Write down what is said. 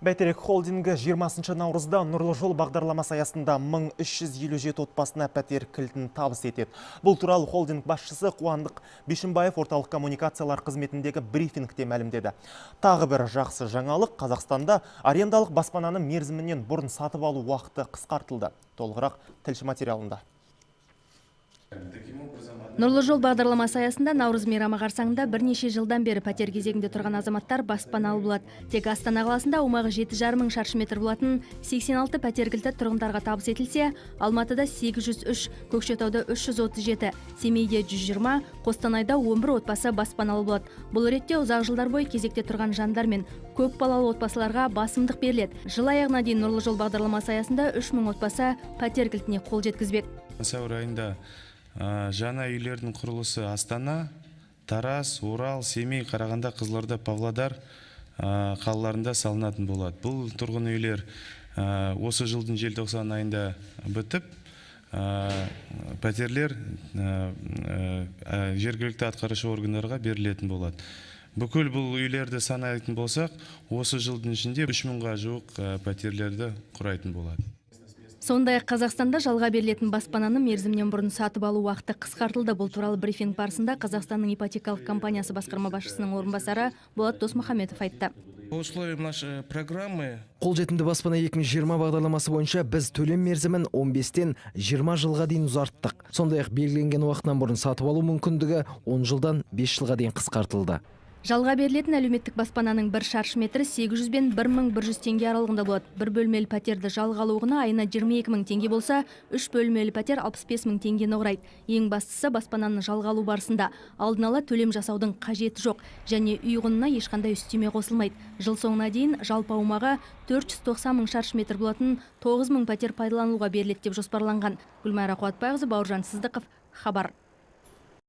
Бәйтерек холдингі 20 наурызда Нұрлы жол бағдарламасы аясында 1357 отбасына пәтер кілтін табыс етеді. Бұл туралы холдинг басшысы Қуандық Бишімбаев орталық коммуникациялар қызметіндегі брифингте мәлімдеді. Тағы бір жақсы жаңалық: Қазақстанда арендалық баспананы мерзімінен бұрын сатып алу уақыты қысқартылды. Толығырақ тілші материалында. Нұрлы жол бағдарламасы аясында наурыз мейрамы қарсаңында бірнеше жылдан бері пәтер кезегінде тұрған азаматтар баспаналы болады. Тек Астана қаласында аумағы 7,5 мың шаршы метр болатын 86 пәтер кілті тұрғындарға табыс етілсе, Алматыда 803, Көкшетауда 337, Семейде 120, Қостанайда 11 отбасы баспаналы болады. Бұл ретте ұзақ жылдар бойы кезекте тұрған жандар мен көп балалы отбасыларға басымдық беріледі. Жыл аяғына дейін Нұрлы жол бағдарламасы аясында 3000 отбасы пәтер кілтіне қол жеткізбек. Сәуір айында жаңа үйлердің құрылысы Астана, Тараз, Орал, Семей, Қарағанды, Қызылорда, Павлодар қалаларында салынатын болады. Бұл тұрғын үйлер осы жылдың желтоқсан айында бітіп, пәтерлер жергілікті атқарушы органдарға берілетін болады. Бүкіл бұл үйлерді санайтын болсақ, осы жылдың ішінде 3000-ға жуық пәтерлерді құрайтын болады. Сондай-ақ Қазақстанда жалға берілетін баспананы мерзімнен бұрын сатып алу уақыты қысқартылды. Бұл туралы брифинг барысында Қазақстанның ипотекалық компаниясы басқарма басшысының орынбасары Болат Досмұхамедов айтты. Қолжетімді баспана 2020 бағдарламасы бойынша біз төлем мерзімін 15-тен 20 жылға дейін ұзарттық. Сондай-ақ белгіленген уақытынан бұрын сатып алу мүмкіндігі 10 жылдан 5 жылға дейін қысқартылды. Жалға берілетін әлеуметтік баспананың 1 шаршы метрі 800 бен 1100 теңге аралығында болады. Бір бөлмелі пәтерді жалға алуына айына 22 мың теңге болса, 3 бөлмелі пәтер 65 мың теңгені құрайды. Ең бастысы, баспананы жалға алу барысында алдын ала төлем жасаудың қажеті жоқ және үй құнына ешқандай үстеме қосылмайды. Жыл соңына дейін жалпы аумағы 490 мың шаршы метр болатын 9 мың пәтер пайдалануға беріледі деп жоспарланған. Гүлмайра Қуатбайқызы, Бауыржан Сыздықов, хабар.